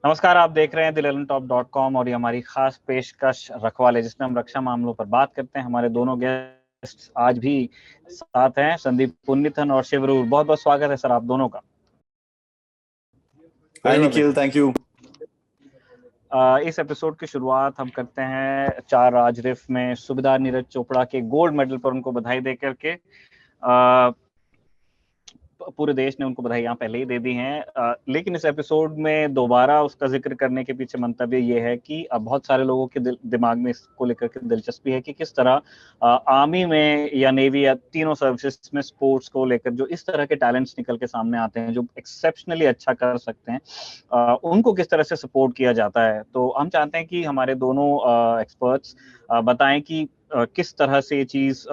नमस्कार, आप देख रहे हैं dilettantop.com और ये हमारी खास पेशकश रखवाले, जिसमें हम रक्षा मामलों पर बात करते हैं। हमारे दोनों गेस्ट आज भी साथ हैं, संदीप पुनिथन और शिवरूर। बहुत बहुत स्वागत है सर आप दोनों का। हाय निखिल, थैंक यू। इस एपिसोड की शुरुआत हम करते हैं 4 राजरिफ में सूबेदार नीरज चोपड़ा के गोल्ड मेडल पर उनको बधाई दे करके। पूरे देश ने उनको बधाई यहाँ पहले ही दे दी हैं, लेकिन इस एपिसोड में दोबारा उसका जिक्र करने के पीछे मंतव्य ये है कि अब बहुत सारे लोगों के दिमाग में इसको लेकर के दिलचस्पी है कि किस तरह आर्मी में या नेवी या तीनों सर्विसेज में स्पोर्ट्स को लेकर जो इस तरह के टैलेंट्स निकल के सामने आते हैं, जो एक्सेप्शनली अच्छा कर सकते हैं, उनको किस तरह से सपोर्ट किया जाता है। तो हम चाहते हैं कि हमारे दोनों एक्सपर्ट्स बताएं कि किस तरह से ये चीज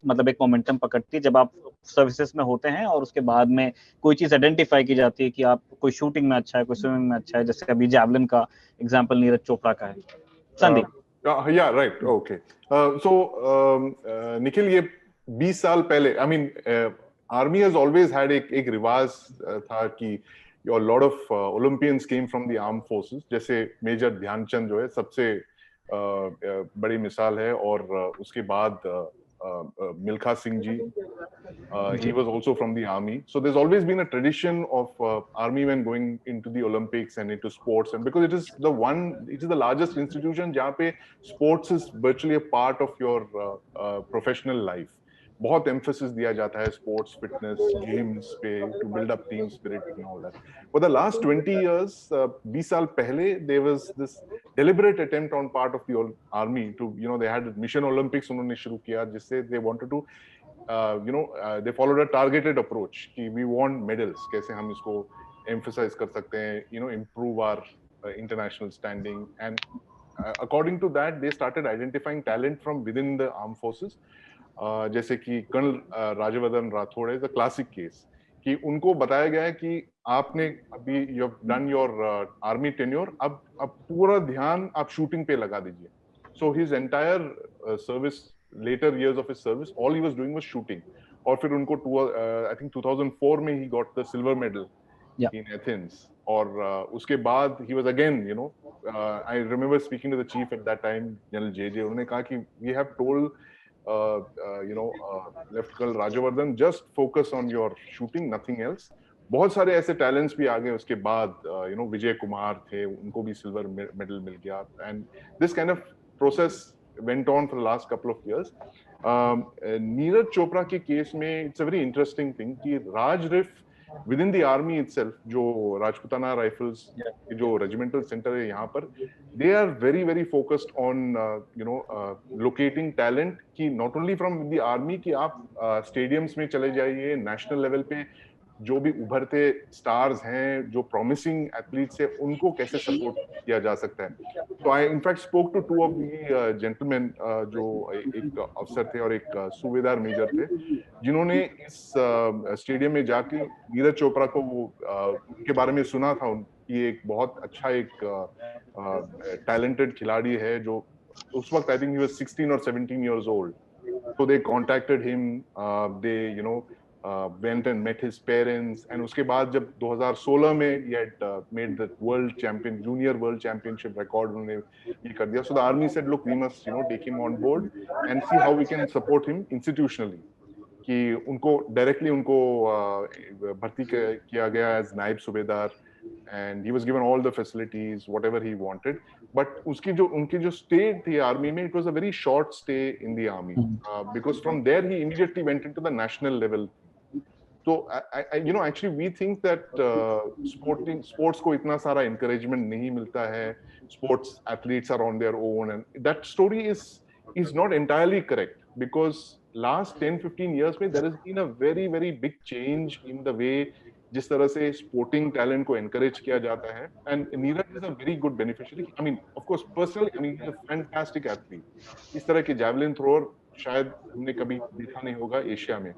मतलब एक मोमेंटम पकड़ती है जब आप सर्विसेज में होते हैं और उसके बाद में कोई चीज आइडेंटिफाई की जाती है कि आप कोई शूटिंग में अच्छा है, कोई स्विमिंग में अच्छा है, जैसे अभी जैवलिन का एग्जांपल नीरज चोपड़ा का है। संदीप। या राइट, ओके। सो निखिल, ये 20 साल पहले, I mean army has always had एक रिवाज था कि your lot of Olympians came from the arm forces. जैसे मेजर ध्यानचंद जो है सबसे बड़ी मिसाल है, और उसके बाद Milkha Singh ji, he was also from the army. So there's always been a tradition of army men going into the Olympics and into sports, and because it is the largest institution जहाँ पे sports is virtually a part of your professional life. बहुत emphasis दिया जाता है sports, fitness, games पे to build up team spirit and all that. For the last 20 years, 20 साल पहले, there was this deliberate attempt on part of the army to, they had Mission Olympics उन्होंने शुरू किया, जिससे they wanted to, they followed a targeted approach कि we want medals, कैसे हम इसको emphasize कर सकते हैं, improve our international standing, and according to that they started identifying talent from within the armed forces. जैसे कि colonel Rajvardhan Rathore is a classic case, कि उनको बताया गया है कि आपने अभी you have done your army tenure, अब पूरा ध्यान आप शूटिंग पे लगा दीजिए. So his entire service, later years of his service, all he was doing was shooting. और फिर उनको आई थिंक 2004 में he got the silver medal in Athens. और उसके बाद he was again, I remember speaking to the chief at that time, General JJ. उन्होंने कहा कि we have told Left Colonel Rajavardhan, just focus on your shooting, nothing else. बहुत सारे ऐसे talents भी आ गए उसके बाद, विजय कुमार थे, उनको भी सिल्वर मेडल मिल गया, and this kind of process went on for the last couple of years. Neeraj Chopra के केस में it's a very interesting thing कि Rajrif within the army itself, जो राजपुताना राइफल्स जो रेजिमेंटल सेंटर है यहाँ पर, they are very very focused on locating talent, कि not only from the army, कि आप स्टेडियम्स में चले जाइए, नेशनल लेवल पे जो भी उभरते स्टार्स हैं, जो प्रॉमिसिंग एथलीट्स हैं, उनको कैसे सपोर्ट किया जा सकता है. तो I in fact spoke to 2 of the gentleman, जो एक अफसर थे और एक सूबेदार मेजर थे, जिन्होंने इस स्टेडियम में जाके नीरज चोपड़ा को उनके बारे में सुना था कि एक बहुत अच्छा एक टैलेंटेड खिलाड़ी है, जो उस वक्त I think he was 16 or 17 years old. So they contacted him, they went and met his parents, and उसके बाद जब 2016 में he had made the junior world championship record, उन्होंने ये कर दिया. So the army said, look, we must take him on board and see how we can support him institutionally. कि उनको डायरेक्टली उनको भर्ती किया गया एज नायब सूबेदार, and he was given all the facilities, whatever he wanted. But उनकी जो stay थी आर्मी में, it was a very short stay in the army, because from there he immediately went into the national level. So I actually we think that sports को इतना सारा encouragement नहीं मिलता है. Sports athletes are on their own, and that story is not entirely correct, because last 10-15 years में there has been a very very big change in the way जिस तरह से स्पोर्टिंग टैलेंट को एनकरेज किया जाता है. And Neeraj is a very good beneficiary. I mean of course personally, I mean he is a fantastic athlete. इस तरह के जैवलिन थ्रोअर शायद हमने कभी देखा नहीं होगा एशिया में.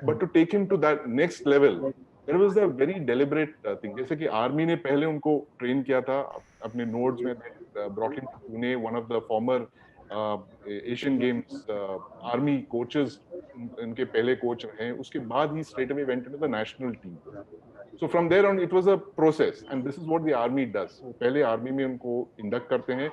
But to take him to that next level, there was a very deliberate thing. जैसे कि आर्मी ने पहले उनको ट्रेन किया था अपने नोड्स में, brought him to Pune, one of the former Asian Games army coaches, इनके पहले कोच रहे. उसके बाद ही straight away went into the national team. So from there on, it was a process, and this is what the army does. पहले army में उनको induct करते हैं,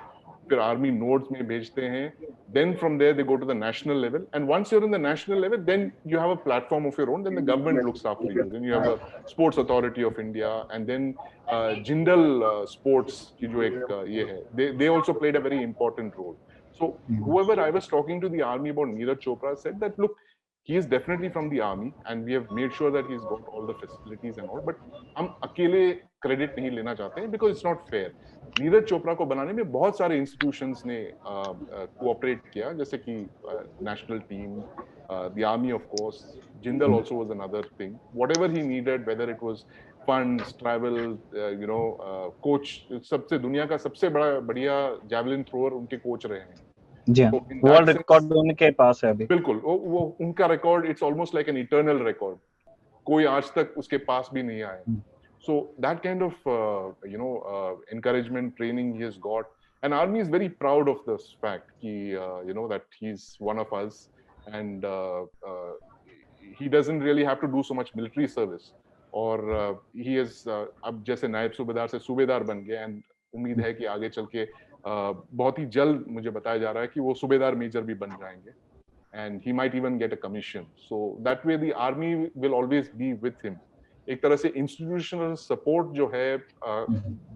फिर army nodes में भेजते हैं. Then from there they go to the national level, and once you're in the national level, then you have a platform of your own. Then the government looks after you. Then you have a Sports Authority of India, and then Jindal Sports की जो एक ये है, they also played a very important role. So whoever I was talking to the army about Neeraj Chopra said that look, he is definitely from the army and we have made sure that he's got all the facilities and all, but हम अकेले credit नहीं लेना चाहते हैं because it's not fair. Neeraj Chopra को बनाने में बहुत सारे institutions ने cooperate किया, जैसे कि national team, the army of course, Jindal also was another thing. Whatever he needed, whether it was funds, travel, coach, सबसे दुनिया का सबसे बढ़िया javelin thrower उनके coach रहे हैं. जी हाँ, वर्ल्ड रिकॉर्ड उनके पास है अभी. बिल्कुल, वो उनका record it's almost like an eternal record, कोई आज तक उसके पास भी नहीं आया. So that kind of encouragement, training he has got, and army is very proud of this fact कि that he's one of us, and he doesn't really have to do so much military service, और he is अब जैसे नायब सूबेदार से सूबेदार बन गए, एंड उम्मीद है कि आगे चल के बहुत ही जल्द मुझे बताया जा रहा है कि वो सूबेदार मेजर भी बन जाएंगे, and he might even get a commission. So that way the army will always be with him. एक तरह से institutional support जो है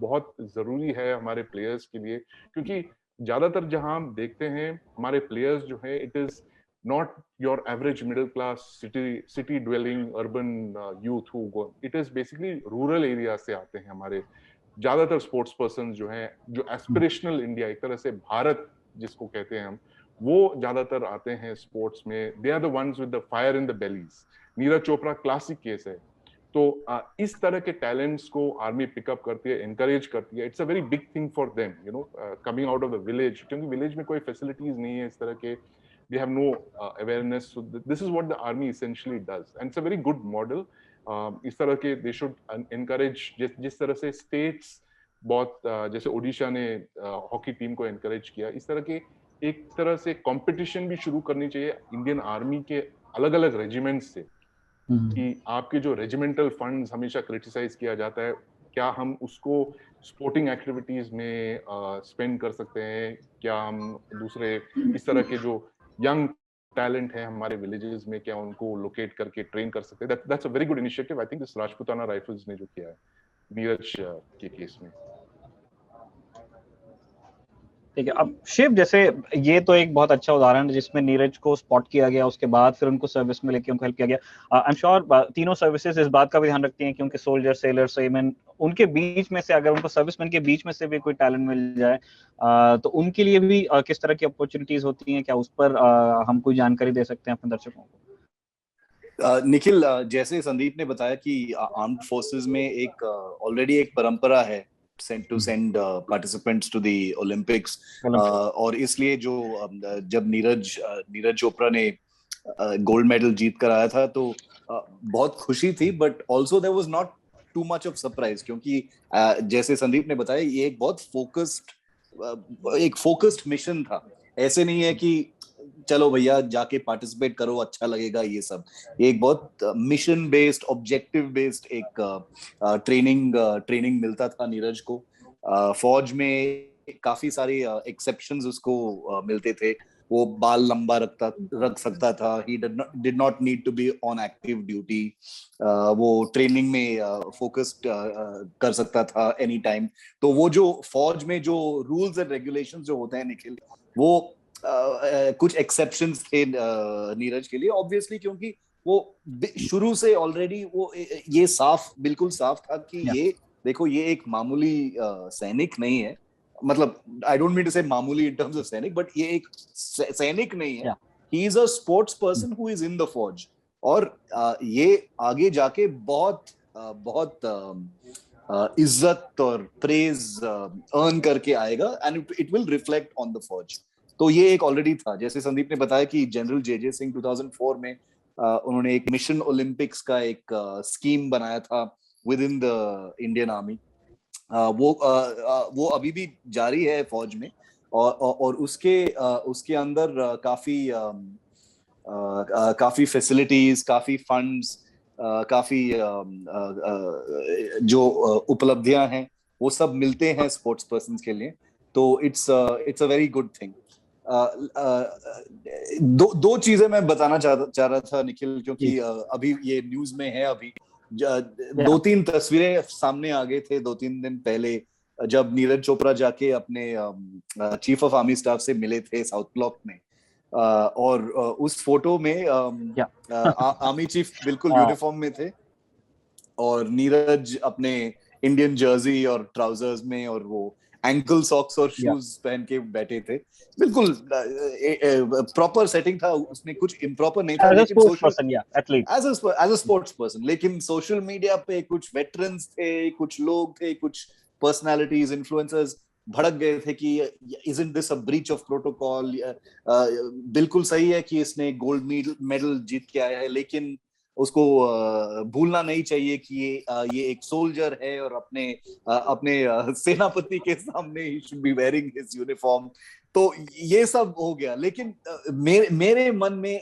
बहुत जरूरी है हमारे players के लिए, क्योंकि ज्यादातर जहां हम देखते हैं हमारे players जो है, it is not your average middle class city dwelling urban youth who go. It is basically rural areas से आते हैं हमारे ज्यादातर स्पोर्ट्स पर्सन जो हैं, जो एस्पिरेशनल इंडिया, एक तरह से भारत जिसको कहते हैं हम, वो ज्यादातर आते हैं स्पोर्ट्स में. They are the ones with the fire in the bellies. Neeraj Chopra classic case है. तो इस तरह के टैलेंट्स को आर्मी पिकअप करती है, एनकरेज करती है. It's a very big thing for them, coming out of the village, क्योंकि विलेज में कोई फैसिलिटीज नहीं है इस तरह के. They have no awareness. So this is what the army essentially does, and it's a very good model. इस तरह के दे शुड एनकरेज, जिस तरह से स्टेट्स बहुत जैसे ओडिशा ने हॉकी टीम को एनकरेज किया, इस तरह के एक तरह से कंपटीशन भी शुरू करनी चाहिए इंडियन आर्मी के अलग अलग रेजिमेंट्स से, कि आपके जो रेजिमेंटल फंड्स हमेशा क्रिटिसाइज किया जाता है, क्या हम उसको स्पोर्टिंग एक्टिविटीज में स्पेंड कर सकते हैं, क्या हम दूसरे इस तरह के जो यंग टैलेंट है हमारे विलेजेस में, क्या उनको लोकेट करके ट्रेन कर सकते हैं. That's a very good initiative. I think this Rajputana rifles ने जो किया है नीरज के केस में. ठीक है. अब शिव, जैसे ये तो एक बहुत अच्छा उदाहरण है जिसमें नीरज को स्पॉट किया गया, उसके बाद फिर उनको सर्विस में लेके उनको हेल्प किया गया. आई एम श्योर तीनों सर्विसेज इस बात का भी ध्यान रखती हैं कि उनके सोल्जर, सेलर, सेमैन, उनके बीच में से अगर उनको सर्विसमैन के बीच में से भी कोई टैलेंट मिल जाए तो उनके लिए भी किस तरह की अपॉर्चुनिटीज होती हैं, क्या उस पर हम कोई जानकारी दे सकते हैं अपने दर्शकों को? निखिल, जैसे संदीप ने बताया कि आर्म्ड फोर्सेस में एक ऑलरेडी एक परंपरा है to send participants to the Olympics, और इसलिए जो जब नीरज चोपड़ा ने गोल्ड मेडल जीत कर आया था तो बहुत खुशी थी, but also there was not too much of surprise, क्योंकि जैसे संदीप ने बताया ये एक बहुत फोकस्ड मिशन था. ऐसे नहीं है कि चलो भैया जाके पार्टिसिपेट करो, अच्छा लगेगा, ये सब. ये एक बहुत मिशन बेस्ड, ऑब्जेक्टिव बेस्ड एक ट्रेनिंग मिलता था नीरज को. फौज में काफी सारे एक्सेप्शंस उसको मिलते थे. वो बाल लंबा रख सकता था. He did not need to be on active duty. वो ट्रेनिंग में फोकस्ड कर सकता था एनी टाइम. तो वो जो फौज में जो रूल्स एंड रेगुलेशंस जो होते हैं निखिल, वो कुछ एक्सेप्शंस थे नीरज के लिए, ऑब्वियसली, क्योंकि वो शुरू से ऑलरेडी वो ये बिल्कुल साफ था कि ये देखो, ये एक मामूली सैनिक नहीं है. मतलब आई डोंट मीन टू से मामूली इन टर्म्स ऑफ सैनिक, बट ये एक सैनिक नहीं है. He is a sports person who is in the फौज, और ये आगे जाके बहुत इज्जत और प्रेज अर्न करके आएगा, and it will reflect on the फौज. तो ये एक ऑलरेडी था. जैसे संदीप ने बताया कि जनरल जे सिंह 2004 में उन्होंने एक मिशन ओलंपिक्स का एक स्कीम बनाया था with in the Indian army. वो अभी भी जारी है फौज में, और उसके अंदर काफी फैसिलिटीज, काफी फंड्स काफी जो उपलब्धियां हैं वो सब मिलते हैं स्पोर्ट्स पर्सन के लिए, तो it's a very good thing. दो चीजें मैं बताना चाह रहा था निखिल, क्योंकि अभी ये न्यूज में है, अभी दो तीन तस्वीरें सामने आ गए थे 2-3 दिन पहले, जब नीरज चोपड़ा जाके अपने चीफ ऑफ आर्मी स्टाफ से मिले थे साउथ ब्लॉक में, और उस फोटो में आर्मी चीफ बिल्कुल यूनिफॉर्म में थे और नीरज अपने इंडियन जर्सी और ट्राउजर्स में और वो एंकल सॉक्स और शूज पहन के बैठे थे। बिल्कुल प्रॉपर सेटिंग था, उसमें कुछ इम्प्रॉपर नहीं था, लेकिन एज अ स्पोर्ट्स पर्सन। लेकिन सोशल मीडिया पे कुछ वेटरन्स थे, कुछ लोग थे, कुछ पर्सनालिटीज, इन्फ्लुएंसर्स भड़क गए थे कि isn't this a breach of protocol? बिल्कुल सही है कि इसने गोल्ड मेडल जीत के आया है, लेकिन उसको भूलना नहीं चाहिए कि ये एक सोल्जर है और अपने सेनापति के सामने he should be wearing his uniform. तो ये सब हो गया, लेकिन मेरे मन में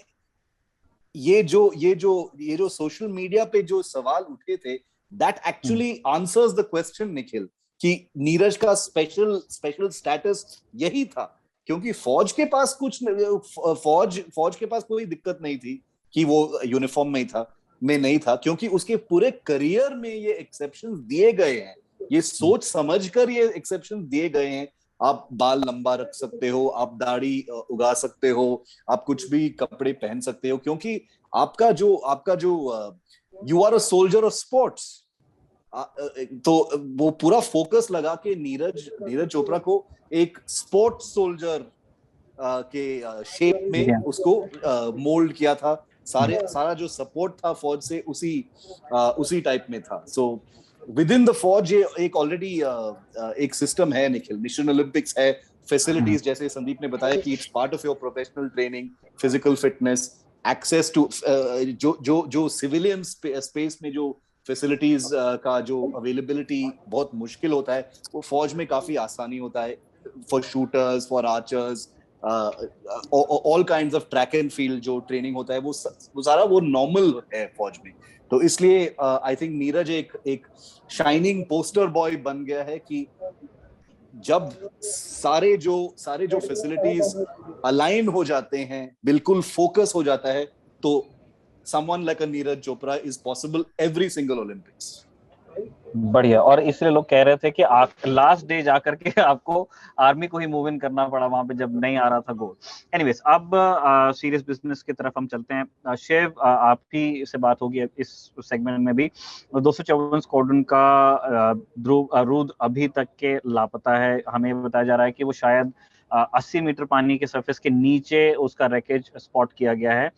ये जो सोशल मीडिया पे जो सवाल उठे थे, that actually answers the question Nikhil, कि नीरज का स्पेशल स्टेटस यही था, क्योंकि फौज के पास फौज के पास कोई दिक्कत नहीं थी कि वो यूनिफॉर्म में नहीं था, क्योंकि उसके पूरे करियर में ये एक्सेप्शंस दिए गए हैं, ये सोच समझकर ये एक्सेप्शंस दिए गए हैं। आप बाल लंबा रख सकते हो, आप दाढ़ी उगा सकते हो, आप कुछ भी कपड़े पहन सकते हो, क्योंकि आपका जो you are a soldier of sports. तो वो पूरा फोकस लगा के नीरज चोपड़ा को एक स्पोर्ट्स सोल्जर के शेप में उसको मोल्ड किया था। सारा जो सपोर्ट था फौज से उसी टाइप में था। सो विद इन द फौज ये एक ऑलरेडी एक सिस्टम है निखिल, मिशन ओलंपिक्स है, फैसिलिटीज जैसे संदीप ने बताया कि it's part of your professional training, physical fitness, access to जो सिविलियन स्पेस में जो फैसिलिटीज का जो अवेलेबिलिटी बहुत मुश्किल होता है, वो फौज में काफी आसानी होता है, for shooters, for archers, all kinds of track and field जो ट्रेनिंग होता है, वो सारा वो नॉर्मल है फौज में। तो इसलिए आई थिंक नीरज एक शाइनिंग पोस्टर बॉय बन गया है कि जब सारे जो फैसिलिटीज अलाइन हो जाते हैं, बिल्कुल फोकस हो जाता है, तो someone like a Neeraj Chopra is possible every single Olympics। बढ़िया। और इसलिए लोग कह रहे थे कि लास्ट डे जाकर के आपको आर्मी को ही मूव इन करना पड़ा वहां पे जब नहीं आ रहा था गोल। एनीवेज, अब सीरियस बिजनेस की तरफ हम चलते हैं। शिव, आपकी से बात होगी इस सेगमेंट में भी। 254 स्क्वाड्रन का ध्रुव रूद अभी तक के लापता है। हमें बताया जा रहा है कि वो शायद 80 मीटर पानी के सरफेस के नीचे उसका रैकेज स्पॉट किया गया है,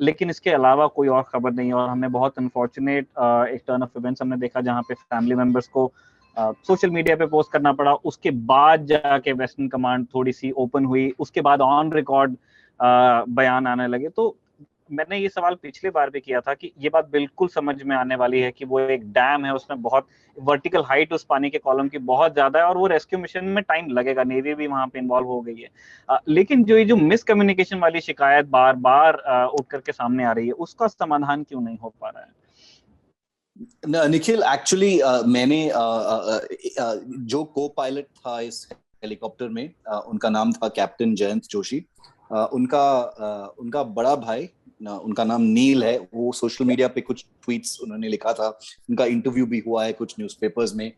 लेकिन इसके अलावा कोई और खबर नहीं है। और हमें बहुत अनफॉर्चुनेट एक टर्न ऑफ इवेंट्स हमने देखा जहां पे फैमिली मेंबर्स को सोशल मीडिया पे पोस्ट करना पड़ा, उसके बाद जाके वेस्टर्न कमांड थोड़ी सी ओपन हुई, उसके बाद ऑन रिकॉर्ड बयान आने लगे। तो मैंने ये सवाल पिछली बार भी किया था कि ये बात बिल्कुल समझ में आने वाली है कि वो एक डैम है, उसमें बहुत वर्टिकल हाइट उस पानी के कॉलम की बहुत ज्यादा है और वो रेस्क्यू मिशन में टाइम लगेगा, नेवी भी वहां पे इन्वॉल्व हो गई है। लेकिन जो मिसकम्युनिकेशन वाली शिकायत बार बार उठ करके सामने आ रही है, उसका समाधान क्यों नहीं हो पा रहा है? निखिल, एक्चुअली मैंने जो को पायलट था इस हेलीकॉप्टर में, उनका नाम था कैप्टन जयंत जोशी। उनका बड़ा भाई, उनका नाम नील है, वो सोशल मीडिया पे कुछ ट्वीट्स उन्होंने लिखा था, उनका इंटरव्यू भी हुआ है कुछ न्यूज़पेपर्स में।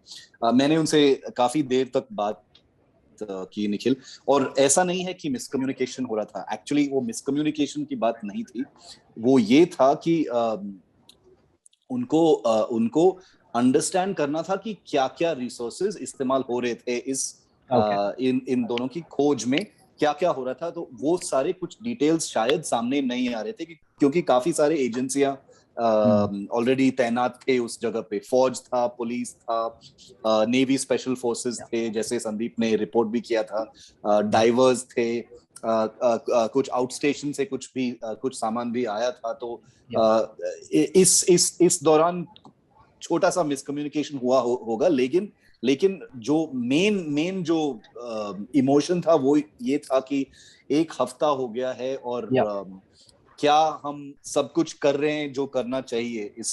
मैंने उनसे काफी देर तक बात की निखिल, और ऐसा नहीं है कि मिसकम्युनिकेशन हो रहा था। एक्चुअली वो मिसकम्युनिकेशन की बात नहीं थी, वो ये था कि उनको अंडरस्टैंड करना था कि क्या क्या रिसोर्सेज इस्तेमाल हो रहे थे इन दोनों की खोज में, क्या क्या हो रहा था। तो वो सारे कुछ डिटेल्स शायद सामने नहीं आ रहे थे, क्योंकि काफी सारे एजेंसियां ऑलरेडी तैनात थे उस जगह पे। फौज था, पुलिस था, नेवी स्पेशल फोर्सेस थे, जैसे संदीप ने रिपोर्ट भी किया था, डाइवर्स थे, कुछ आउट स्टेशन से कुछ सामान भी आया था। तो इस दौरान छोटा सा मिसकम्युनिकेशन हुआ होगा, लेकिन जो मेन जो इमोशन था वो ये था कि एक हफ्ता हो गया है और क्या हम सब कुछ कर रहे हैं जो करना चाहिए इस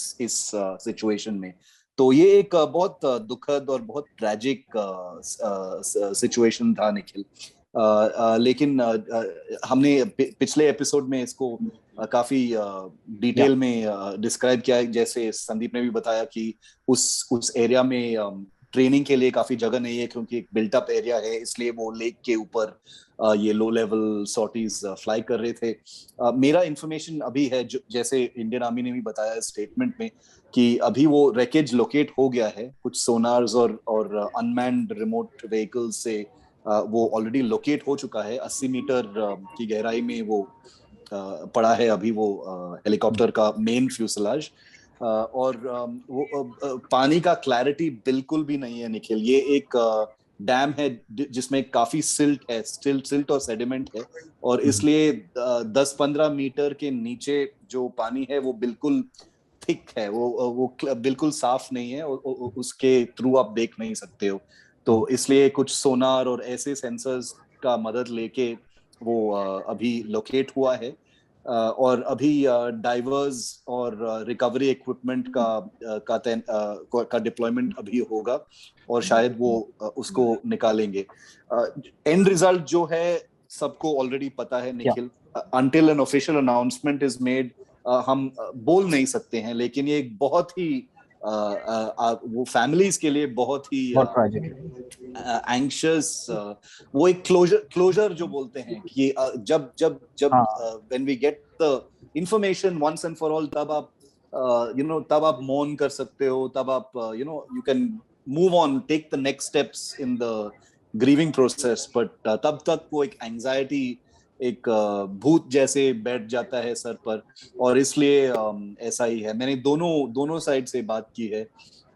सिचुएशन में? तो ये एक बहुत दुखद और बहुत ट्रैजिक सिचुएशन था निखिल। लेकिन हमने पिछले एपिसोड में इसको काफी या डिटेल में डिस्क्राइब किया है। जैसे संदीप ने भी बताया कि उस एरिया में ट्रेनिंग के लिए काफी जगह नहीं है, क्योंकि एक बिल्ट अप एरिया है, इसलिए वो लेक के ऊपर ये लो लेवल सॉर्टीज फ्लाई कर रहे थे। मेरा इंफॉर्मेशन अभी है, जैसे इंडियन आर्मी ने भी बताया स्टेटमेंट में, कि अभी वो रैकेज लोकेट हो गया है। कुछ सोनार्स और अनमैन्ड रिमोट व्हीकल्स से वो ऑलरेडी लोकेट हो चुका है। 80 मीटर की गहराई में वो पड़ा है अभी, वो हेलीकॉप्टर का मेन फ्यूसलाज। और वो पानी का क्लैरिटी बिल्कुल भी नहीं है निखिल। ये एक डैम है जिसमें काफी सिल्ट और सेडिमेंट है, और इसलिए 10-15 मीटर के नीचे जो पानी है वो बिल्कुल थिक है, वो बिल्कुल साफ नहीं है, उसके थ्रू आप देख नहीं सकते हो। तो इसलिए कुछ सोनार और ऐसे सेंसर्स का मदद लेके वो अभी लोकेट हुआ है। और अभी डाइवर्स और रिकवरी इक्विपमेंट का डिप्लॉयमेंट अभी होगा, और शायद वो उसको निकालेंगे। एंड रिजल्ट जो है सबको ऑलरेडी पता है या Nikhil. Until an official announcement is made हम बोल नहीं सकते हैं, लेकिन ये एक बहुत ही वो फैमिलीज के लिए बहुत ही बहुत ट्रेजिक है। एंग्शियस, वो एक क्लोजर जो बोलते हैं कि जब जब जब हाँ when we get the information once and for all, तब आप तब आप मौन कर सकते हो, तब आप you can move on, take the next steps in the grieving process. But तब तक वो एक एंजाइटी, एक भूत जैसे बैठ जाता है सर पर। और इसलिए ऐसा ही है। मैंने दोनों दोनों साइड से बात की है,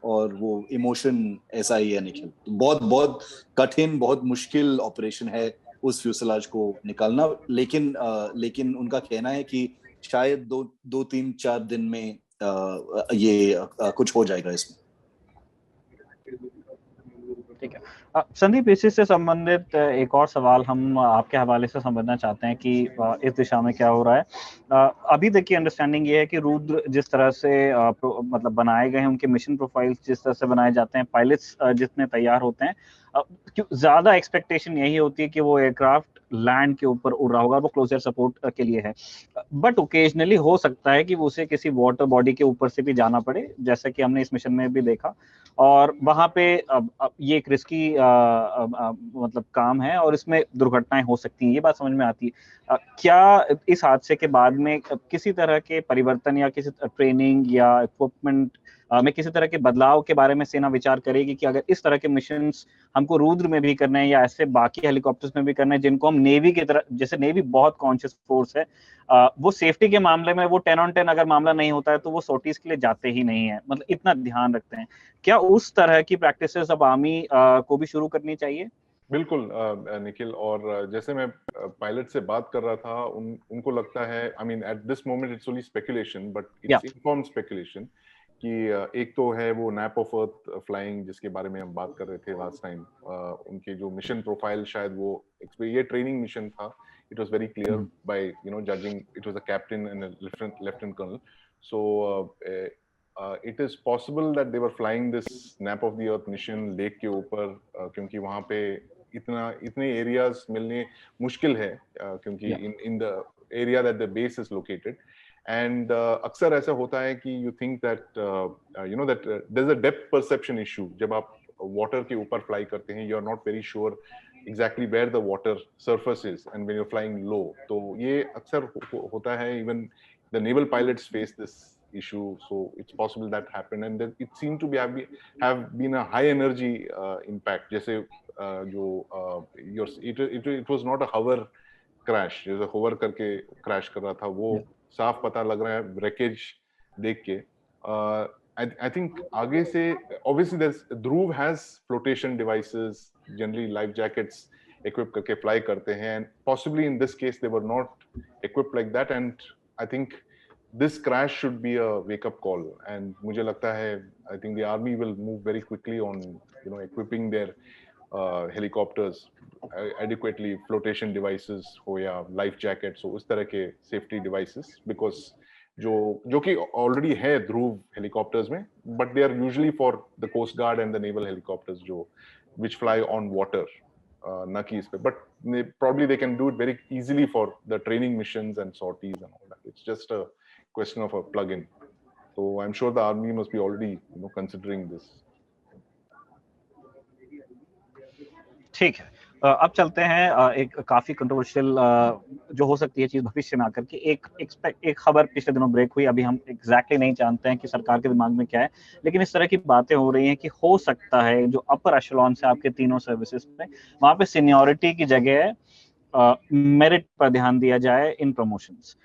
और वो इमोशन ऐसा ही है निखिल। बहुत बहुत कठिन, बहुत मुश्किल ऑपरेशन है उस फ्यूसलाज को निकालना। लेकिन उनका कहना है कि शायद 2-3-4 दिन में ये कुछ हो जाएगा इसमें। ठीक है। संदीप, इसी से संबंधित एक और सवाल हम आपके हवाले से समझना चाहते हैं कि इस दिशा में क्या हो रहा है। अभी देखिए, अंडरस्टैंडिंग ये है कि रुद्र जिस तरह से मतलब बनाए गए हैं, उनके मिशन प्रोफाइल्स जिस तरह से बनाए जाते हैं, पायलट्स जितने तैयार होते हैं, ज्यादा एक्सपेक्टेशन यही होती है कि वो एयरक्राफ्ट लैंड के ऊपर उड़ रहा होगा, वो क्लोजर सपोर्ट के लिए है। बट ओकेजनली हो सकता है कि उसे किसी वाटर बॉडी के ऊपर से भी जाना पड़े, जैसा कि हमने इस मिशन में भी देखा। और वहां पे अब ये एक रिस्की मतलब काम है, और इसमें दुर्घटनाएं हो सकती हैं, ये बात समझ में आती है। क्या इस हादसे के बाद में किसी तरह के परिवर्तन या किसी ट्रेनिंग या इक्विपमेंट में किसी तरह के बदलाव के बारे में सेना विचार करेगी कि अगर इस तरह के मिशंस हमको रुद्र में भी करने हैं या ऐसे बाकी हेलीकॉप्टर्स में भी करने हैं, जिनको हम नेवी की तरह, जैसे नेवी बहुत कॉन्शियस फोर्स है, वो सेफ्टी के मामले में वो 10 on 10 अगर मामला नहीं होता है तो वो सॉर्टीज के लिए जाते ही नहीं है, मतलब इतना ध्यान रखते हैं। क्या उस तरह की प्रैक्टिसेस अब आर्मी को भी शुरू करनी चाहिए? बिल्कुल निखिल। और जैसे मैं पायलट से बात कर रहा था, उनको लगता है, I mean at this moment it's only speculation, but या इट्स इन्फॉर्म्ड स्पेकुलेशन, कि एक तो है वो नैप ऑफ अर्थ फ्लाइंग, जिसके बारे में हम बात कर रहे थे लास्ट टाइम। उनके जो मिशन प्रोफाइल, शायद वो ये ट्रेनिंग मिशन था। It was very clear by judging, it was a captain and lieutenant colonel. So it is possible that they were flying this nap of the earth mission lake के ऊपर, क्योंकि वहां पे इतने एरियाज मिलने मुश्किल है, क्योंकि in the area that the base is located. And अक्सर ऐसा होता है कि you think that that there is a depth perception issue. जब आप वाटर के ऊपर फ्लाई करते हैं, you are not very sure exactly where the water surface is, and when you're flying low, तो ये अक्सर होता है। even the naval pilots face this issue, so it's possible that happened, and that it seemed to have been a high energy impact. जैसे जो it was not a hover crash, जैसे hover करके crash कर रहा था, वो साफ पता लग रहा है wreckage देख के। I think आगे से obviously Dhruv has flotation devices, generally life jackets equipped करके fly करते हैं, and possibly in this case they were not equipped like that, and I think this crash should be a wake up call, and मुझे लगता है I think the army will move very quickly on equipping their helicopters. adequately flotation devices हो या life jackets हो, उस तरह के safety devices, because जो कि already है ध्रुव helicopters में, but they are usually for the Coast Guard and the naval helicopters which fly on water, ना कि इस पे, but probably they can do it very easily for the training missions and sorties and all that. It's just a question of a plug-in. So I'm sure the army must be already considering this. ठीक है, अब चलते हैं एक काफी controversial जो हो सकती है चीज भविष्य में आकर के। एक खबर पिछले दिनों ब्रेक हुई, अभी हम एग्जैक्टली नहीं जानते हैं कि सरकार के दिमाग में क्या है, लेकिन इस तरह की बातें हो रही हैं कि हो सकता है जो अपर एशेलॉन से आपके तीनों सर्विसेज में, वहां पे सीनियोरिटी की जगह मेरिट पर ध्यान दिया जाए इन प्रमोशंस।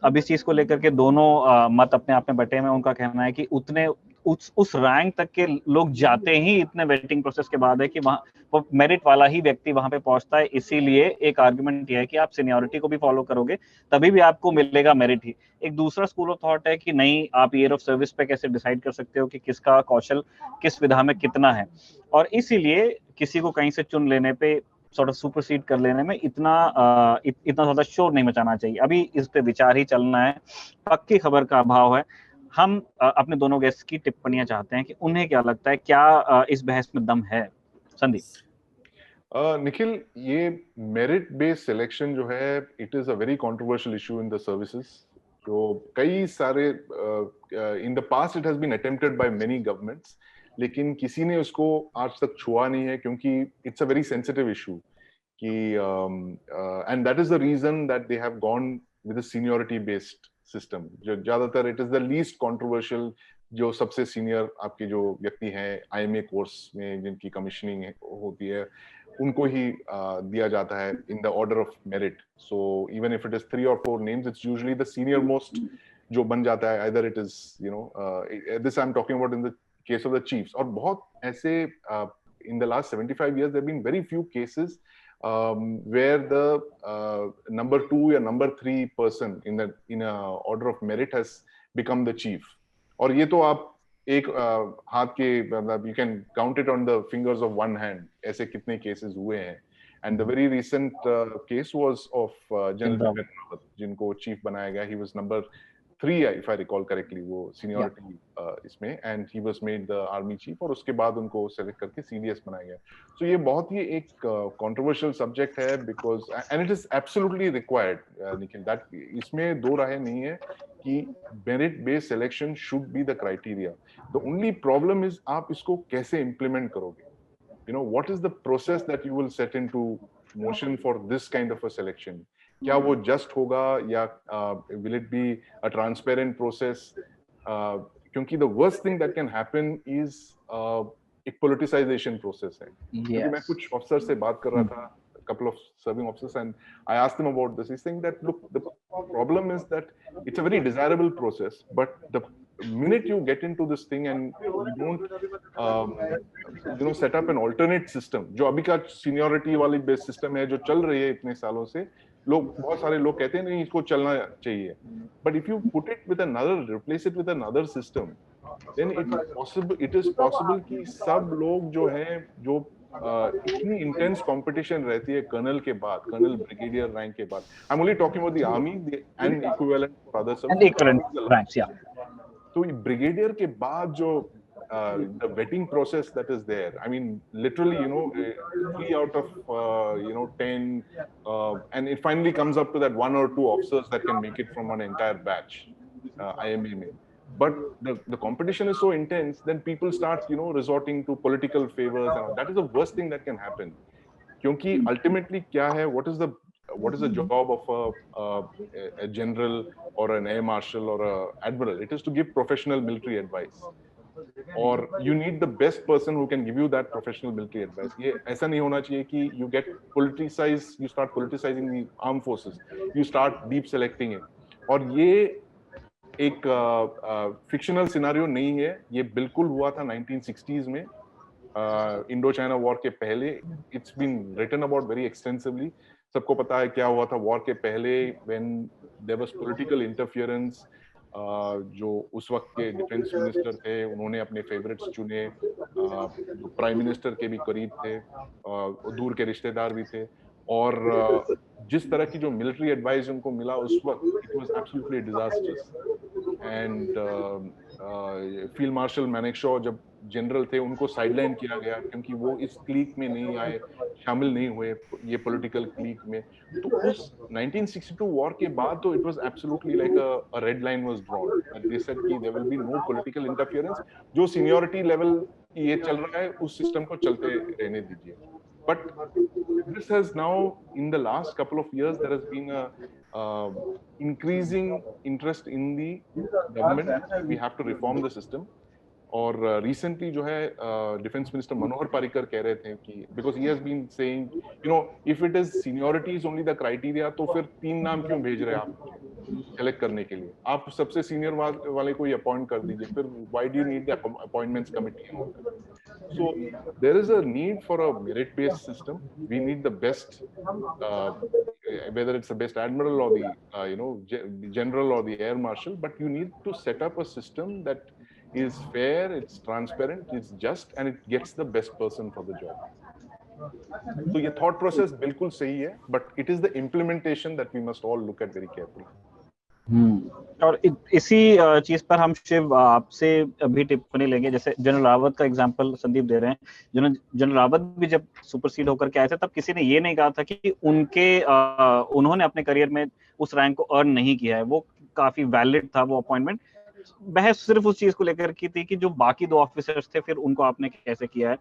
अब इस चीज को लेकर के दोनों मत अपने आप में बटे हैं। उनका कहना है कि उतने उस रैंक तक के लोग जाते ही इतने वेटिंग प्रोसेस के बाद है कि वहां मेरिट वाला ही व्यक्ति वहां पे पहुंचता है। इसीलिए एक आर्गुमेंट यह है कि आप सीनियोरिटी को भी फॉलो करोगे तभी भी आपको मिलेगा मेरिट ही। एक दूसरा स्कूल ऑफ थॉट है कि नहीं, आप ईयर ऑफ सर्विस पे कैसे डिसाइड कर सकते हो कि किसका कौशल किस विधा में कितना है, और इसीलिए किसी को कहीं से चुन लेने पे, सॉर्ट ऑफ सुपरसीड कर लेने में इतना ज्यादा शोर नहीं मचाना चाहिए। अभी इस पे विचार ही चलना है, पक्की खबर का अभाव है। हम अपने दोनों गेस्ट की टिप्पणियां चाहते हैं कि उन्हें क्या लगता है, क्या इस बहस में दम है। संदीप। निखिल, ये मेरिट बेस्ड सिलेक्शन जो है, it is a very controversial issue in the services. जो कई सारे in the past it has been attempted by many governments, लेकिन किसी ने उसको आज तक छुआ नहीं है, क्योंकि it's a very sensitive issue कि and that is the reason that they have gone with a seniority based system. जो ज्यादातर it is the least controversial, जो सबसे सीनियर आपके जो व्यक्ति हैं आईएमए कोर्स में जिनकी कमीशनिंग होती है, उनको ही दिया जाता है in the order of merit. So even if it is 3 or 4 names, it's usually the senior most जो बन जाता है। Either it is this I am talking about in the case of the chiefs. और बहुत ऐसे इन the last 75 years there have been very few cases where the number 2 or number 3 person in a order of merit has become the chief. और ये तो आप एक हाथ के, मतलब you can count it on the fingers of one hand, ऐसे कितने cases हुए हैं। And the very recent case was of General Bipin Rawat, जिनको chief बनाया गया। He was number 3 if I recall correctly, वो seniority इसमें, and he was made the army chief, और उसके बाद उनको select करके CDS बनाया गया। So ये बहुत ही एक controversial subject है, because and it is absolutely required, Nikhil, that इसमें दो राहें नहीं है कि merit based selection should be the criteria. The only problem is आप इसको कैसे implement करोगे। You know, what is the process that you will set into motion for this kind of a selection? क्या वो just होगा, या will it be a transparent process? क्योंकि the worst thing that can happen is एक politicization process है। क्योंकि मैं कुछ अफसर से बात कर रहा था, couple of serving officers, and I asked them about this. He's saying that, look, the problem is that it's a very desirable process, but the minute you get into this thing and you don't set up an alternate system, जो अभी का seniority वाली based system है जो चल रही है इतने सालों से, बहुत सारे लोग कहते हैं नहीं इसको चलना चाहिए, but if you put it with another, replace it with another system, then it is possible कि सब लोग जो हैं, जो इतनी इंटेंस कंपटीशन रहती है कर्नल के बाद, कर्नल ब्रिगेडियर रैंक के बाद, I am only talking about the army and equivalent for other services. तो ब्रिगेडियर के बाद जो the vetting process that is there, I mean literally 3 out of 10, and it finally comes up to that 1 or 2 officers that can make it from an entire batch, IMA में. But the competition is so intense, then people start resorting to political favors, and that is the worst thing that can happen. क्योंकि ultimately क्या है, what is the job of a general or an air marshal or a admiral? It is to give professional military advice, or you need the best person who can give you that professional military advice. ये ऐसा नहीं होना चाहिए कि you get politicized, you start politicizing the armed forces, you start deep selecting it. और ये एक fictional scenario नहीं है, ये बिल्कुल हुआ था 1960s में, इंडो चाइना वॉर के पहले। It's been written about very extensively. सबको पता है क्या हुआ था वॉर के पहले, when there was political interference, जो उस वक्त के डिफेंस मिनिस्टर थे उन्होंने अपने फेवरेट्स चुने, जो प्राइम मिनिस्टर के भी करीब थे, दूर के रिश्तेदार भी थे, और जिस तरह की जो मिलिट्री एडवाइस उनको मिला उस वक्त, it was absolutely disasters. And field marshal Manekshaw जब जनरल थे उनको साइडलाइन किया गया क्योंकि वो इस क्लीक में नहीं आए, शामिल नहीं हुए ये पॉलिटिकल क्लीक में। तो उस 1962 वॉर के बाद तो it was absolutely like a red line was drawn, they said कि there will be no political interference, जो सीनियरिटी लेवल ये चल रहा है उस सिस्टम को चलते रहने दीजिए। But this has now, in the last couple of years, there has been a increasing interest in the government. We have to reform the system. और रिसेंटली जो है डिफेंस मिनिस्टर मनोहर पर्रिकर कह रहे थे कि because he has been saying if it is seniority is only the criteria, तो फिर 3 नाम क्यों भेज रहे हैं आप सेलेक्ट करने के लिए? आप सबसे सीनियर वाले को ही अपॉइंट कर दीजिए, फिर why do you need the appointments committee? So there is a need for a merit-based system. We need the best, whether it's the best admiral or the general or the air marshal, but you need to set up a system that is fair, it's transparent, it's just, and it gets the best person for the job. So ये thought process बिल्कुल सही है, but it is the implementation that we must all look at very carefully. और इसी चीज पर हम शिव आपसे भी टिप्पणी लेंगे। जैसे जनरल रावत का एग्जांपल संदीप दे रहे हैं, जनरल रावत भी जब सुपरसीड होकर के आए थे तब किसी ने ये नहीं कहा था कि उन्होंने अपने करियर में उस रैंक को अर्न नहीं किया है, वो काफी वैलिड था वो अपॉइंटमेंट। बहस सिर्फ उस चीज को लेकर की थी कि जो बाकी 2 ऑफिसर्स थे फिर उनको आपने कैसे किया है।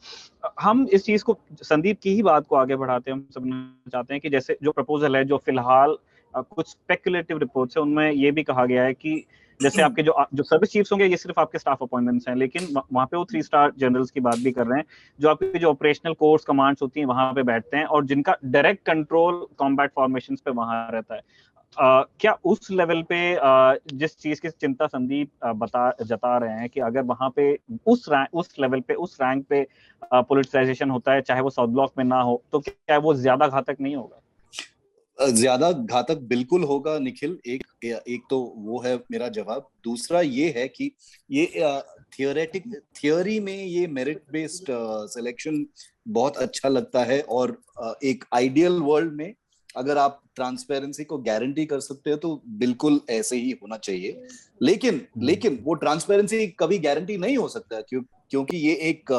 हम इस चीज को, संदीप की ही बात को आगे बढ़ाते हैं, हम सब चाहते हैं कि जैसे जो प्रपोजल है, जो फिलहाल कुछ स्पेकुलेटिव रिपोर्ट्स है, उनमें ये भी कहा गया है कि जैसे आपके जो सर्विस चीफ्स होंगे ये सिर्फ आपके स्टाफ अपॉइंटमेंट्स हैं, लेकिन वहां पे वो 3 स्टार जनरल्स की बात भी कर रहे हैं, जो आपकी जो ऑपरेशनल कोर्स कमांड्स होती हैं वहां पे बैठते हैं और जिनका डायरेक्ट कंट्रोल कॉम्बैट फॉर्मेशंस पे वहां रहता है। क्या उस लेवल पे जिस चीज की चिंता संदीप जता रहे हैं कि अगर वहां पे उस लेवल पे, उस रैंक पे पॉलिटिसाइजेशन होता है, चाहे वो साउथ ब्लॉक में ना हो, तो क्या वो ज्यादा घातक नहीं होगा? ज्यादा घातक बिल्कुल होगा निखिल। एक तो वो है मेरा जवाब। दूसरा ये है कि ये थियोरी में ये मेरिट बेस्ड सिलेक्शन बहुत अच्छा लगता है, और एक आइडियल वर्ल्ड में अगर आप ट्रांसपेरेंसी को गारंटी कर सकते हो तो बिल्कुल ऐसे ही होना चाहिए। लेकिन वो ट्रांसपेरेंसी कभी गारंटी नहीं हो सकता क्योंकि ये एक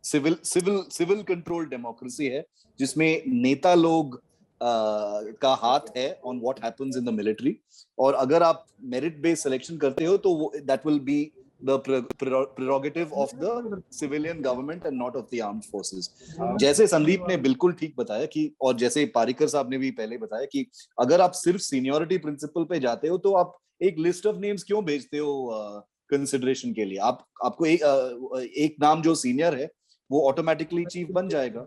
सिविल कंट्रोल डेमोक्रेसी है जिसमें नेता लोग का हाथ है on what happens in the military. और अगर आप मेरिट बेस्ड सिलेक्शन करते हो तो that will be the prerogative of the civilian government and not of the armed forces. जैसे संदीप ने बिल्कुल ठीक बताया कि, और जैसे पारिकर साहब ने भी पहले बताया कि अगर आप सिर्फ सीनियरिटी प्रिंसिपल पे जाते हो तो आप एक लिस्ट ऑफ नेम्स क्यों भेजते हो कंसिडरेशन के लिए? आपको एक नाम जो सीनियर है वो ऑटोमेटिकली चीफ बन जाएगा।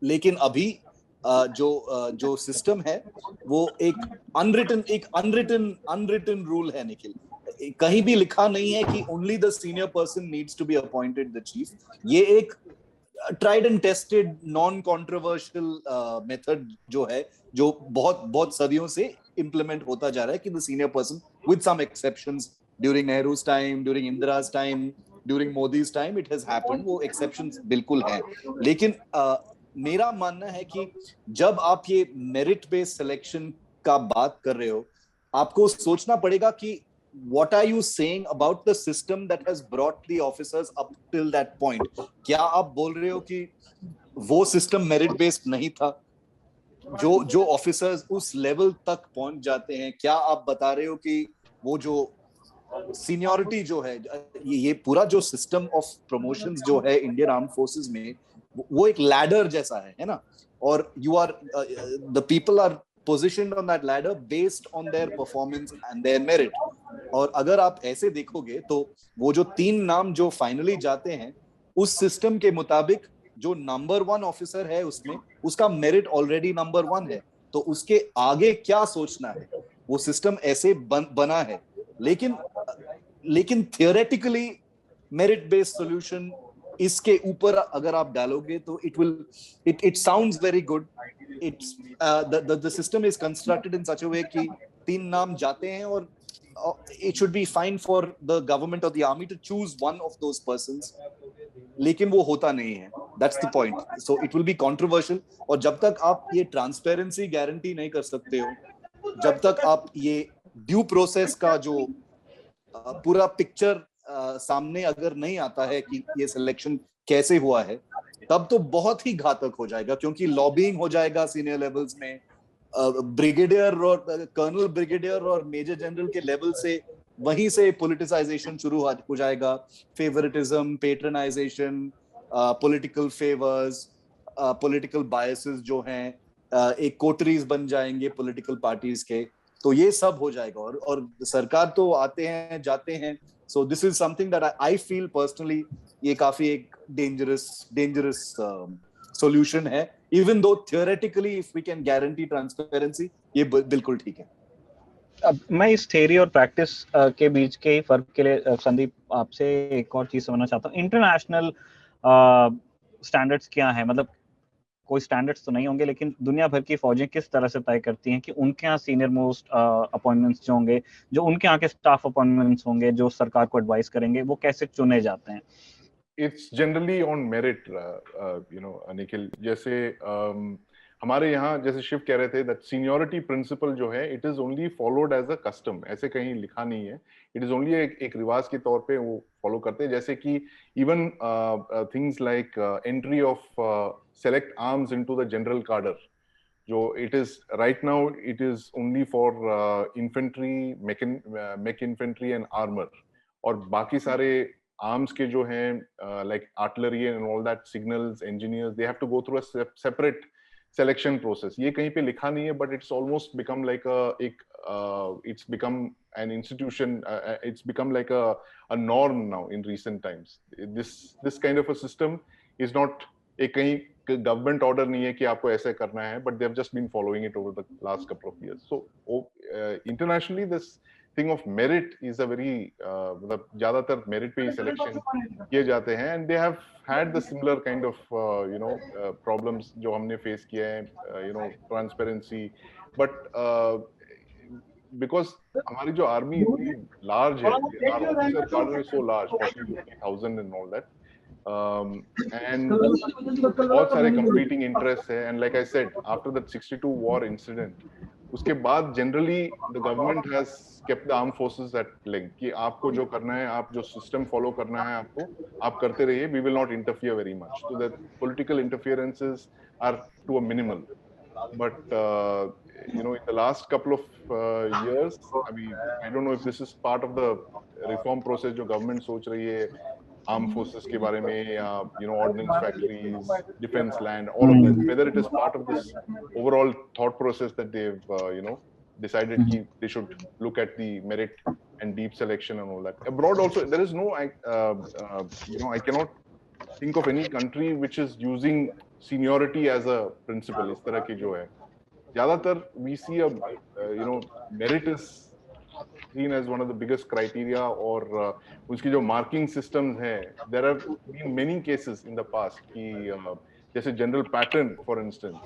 लेकिन अभी जो सिस्टम है वो एक अनरिटन रूल है निखिल। कहीं भी लिखा नहीं है कि only the senior person needs to be appointed the chief. ये एक tried and tested non controversial method जो है, जो बहुत सदियों से इंप्लीमेंट होता जा रहा है कि the senior person with some exceptions during Nehru's time, during Indira's time, during Modi's time it has happened. वो एक्सेप्शंस बिल्कुल हैं। लेकिन मेरा मानना है कि जब आप ये मेरिट बेस्ड सिलेक्शन का बात कर रहे हो, आपको सोचना पड़ेगा कि what are you saying about the system that has brought the officers up till that point? क्या आप बोल रहे हो कि वो सिस्टम मेरिट बेस्ड नहीं था? जो ऑफिसर्स उस लेवल तक पहुंच जाते हैं, क्या आप बता रहे हो कि वो जो सीनियरिटी जो है, ये पूरा जो सिस्टम ऑफ प्रमोशंस जो है इंडियन आर्म फोर्सेस में, वो एक लैडर जैसा है ना? और you are the people are positioned on that ladder based on their performance and their merit. और अगर आप ऐसे देखोगे तो वो जो 3 नाम जो फाइनली जाते हैं, उस सिस्टम के मुताबिक जो नंबर 1 ऑफिसर है उसमें, उसका मेरिट ऑलरेडी नंबर 1 है, तो उसके आगे क्या सोचना है? वो सिस्टम ऐसे बना है। लेकिन थियोरेटिकली मेरिट बेस्ड सॉल्यूशन इसके ऊपर अगर आप डालोगे तो it sounds very good. It's the system is constructed in such a way कि 3 नाम जाते हैं और it should be fine for the government or the army to choose one of those persons, लेकिन वो होता नहीं है. That's the point. So it will be controversial. और जब तक आप ये ट्रांसपेरेंसी गारंटी नहीं कर सकते हो, जब तक आप ये ड्यू प्रोसेस का जो पूरा पिक्चर सामने अगर नहीं आता है कि ये सिलेक्शन कैसे हुआ है, तब तो बहुत ही घातक हो जाएगा, क्योंकि लॉबिंग हो जाएगा सीनियर लेवल्स में. ब्रिगेडियर और कर्नल ब्रिगेडियर और मेजर जनरल के लेवल से वहीं से पॉलिटिसाइजेशन शुरू हो जाएगा. Favouritism, patronization, political favours, political biases जो हैं, एक कोटरीज बन जाएंगे पॉलिटिकल पार्टीज के. तो ये सब हो जाएगा. और सरकार तो आते हैं जाते हैं. So this is something that I feel personally ये काफी एक डेंजरस सॉल्यूशन है. Even though theoretically if we can guarantee transparency, ये बिल्कुल ठीक है. अब मैं इस थ्योरी और प्रैक्टिस के बीच के फर्क के लिए संदीप आपसे एक और चीज समझना चाहता हूँ. इंटरनेशनल स्टैंडर्ड्स क्या है? मतलब कोई स्टैंडर्ड्स तो नहीं होंगे, लेकिन दुनिया भर की फौजें किस तरह से तय करती हैं कि उनके यहाँ सीनियर मोस्ट अपॉइंटमेंट्स जो होंगे, जो उनके यहाँ के स्टाफ अपॉइंटमेंट्स होंगे, जो सरकार को एडवाइस करेंगे, वो कैसे चुने जाते हैं? It's generally on merit, Nikhil. जैसे हमारे यहाँ जैसे शिव कह रहे थे that seniority principle जो है, it is only followed as a custom. ऐसे कहीं लिखा नहीं है. It is only एक रिवाज के तौर पे वो फॉलो करते हैं. जैसे कि even things like entry of select arms into the general cadre, जो it is right now it is only for infantry, mech infantry and armor. और बाकी सारे arms के जो हैं like artillery and all that, signals, engineers, they have to go through a separate selection process. ये कहीं पे लिखा नहीं है, but it's almost become like it's become an institution, it's become like a norm now in recent times. This kind of a system is not एक कहीं government order नहीं है कि आपको ऐसे करना है, but they have just been following it over the last couple of years. So internationally this thing of merit is a very मतलब ज्यादातर merit पे ही selection किए जाते हैं, and they have had the similar kind of problems जो हमने face किए हैं, transparency, but because हमारी जो army इतनी large है, our officer cadre is so large, 40,000 and all that, and बहुत सारे competing interests है, and like I said, after that 62 war incident, उसके बाद generally the government has kept the armed forces at length कि आपको जो करना है, आप जो system follow करना है आपको, आप करते रहिए, we will not interfere very much. So that political interferences are to a minimal. But in the last couple of years, I mean, I don't know if this is part of the reform process जो government सोच रही है armed forces के बारे में, या ordnance factories, defense land, all of that, whether it is part of this overall thought process that they've decided that they should look at the merit and deep selection and all that. Abroad also there is no I cannot think of any country which is using seniority as a principle. इस तरह की जो है ज़्यादातर we see a merit is seen as one of the biggest criteria, और उसकी जो marking systems हैं, there have been many cases in the past कि जैसे General Patton for instance,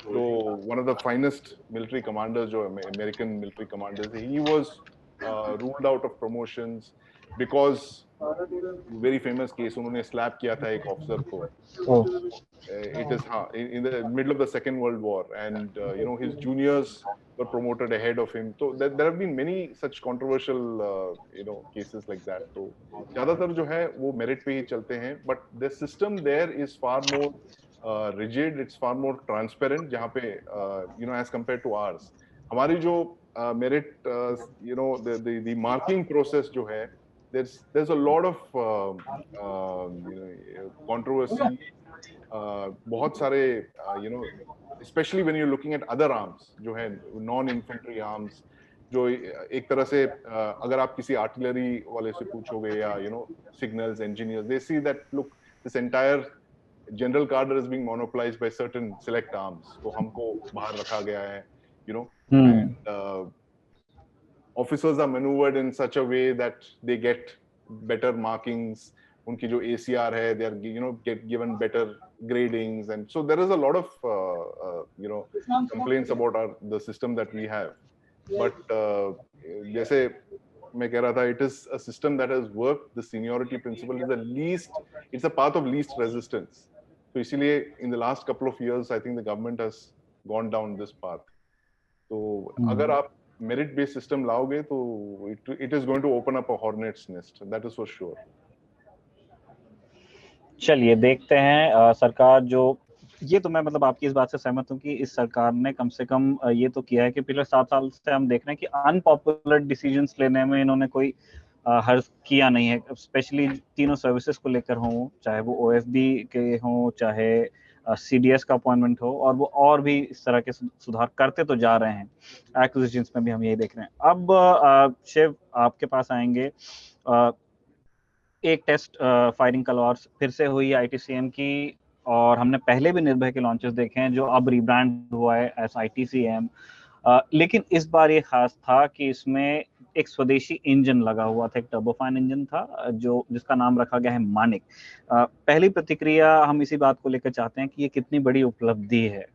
so one of the finest military commanders जो American military commanders, he was ruled out of promotions because very famous case, उन्होंने slap किया था एक officer को. It is in the middle of the Second World War, and his juniors were promoted ahead of him. So there have been many such controversial cases like that. So ज़्यादातर जो है वो merit पे ही चलते हैं, but the system there is far more rigid, it's far more transparent, जहाँ पे as compared to ours. हमारी जो merit the marking process जो है, there's a lot of controversy, बहुत सारे especially when you're looking at other arms जो है non infantry arms, जो एक तरह से अगर आप किसी artillery वाले से पूछोगे या signals, engineers, they see that look, this entire general cadre is being monopolized by certain select arms, तो हमको बाहर रखा गया है, and officers are maneuvered in such a way that they get better markings. उनकी जो ACR है, they are get given better gradings, and so there is a lot of complaints about the system that we have. But जैसे मैं कह रहा था, it is a system that has worked, the seniority principle is the least, it's a path of least resistance. तो इसीलिए in the last couple of years I think the government has gone down this path. तो अगर आप merit based system लाओगे तो it is going to open up a hornet's nest, that is for sure. चलिए देखते हैं सरकार जो, ये तो मैं मतलब आपकी इस बात से सहमत हूँ कि इस सरकार ने कम से कम ये तो किया है कि पिछले 7 साल से हम देख रहे हैं कि अनपॉपुलर डिसीजंस लेने में इन्होंने कोई हर्ज किया नहीं है, स्पेशली तीनों सर्विसेज को लेकर हो, चाहे वो ओएफबी के हो, चाहे सीडीएस का अपॉइंटमेंट हो, और वो और भी इस तरह के सुधार करते तो जा रहे हैं। एक्विजिशंस में भी हम यही देख रहे हैं। अब शिव आपके पास आएंगे। एक टेस्ट फायरिंग कलवार फिर से हुई आईटीसीएम की, और हमने पहले भी निर्भय के लॉन्चेस देखे हैं जो अब रिब्रांड हुआ है एस आईटीसीएम। लेकिन इस बार ये खास था कि इसमें एक स्वदेशी इंजन लगा हुआ था, एक टर्बोफैन इंजन था जो जिसका नाम रखा गया है मानिक। पहली प्रतिक्रिया हम इसी बात को लेकर चाहते हैं कि ये कितनी बड़ी उपलब्धि है।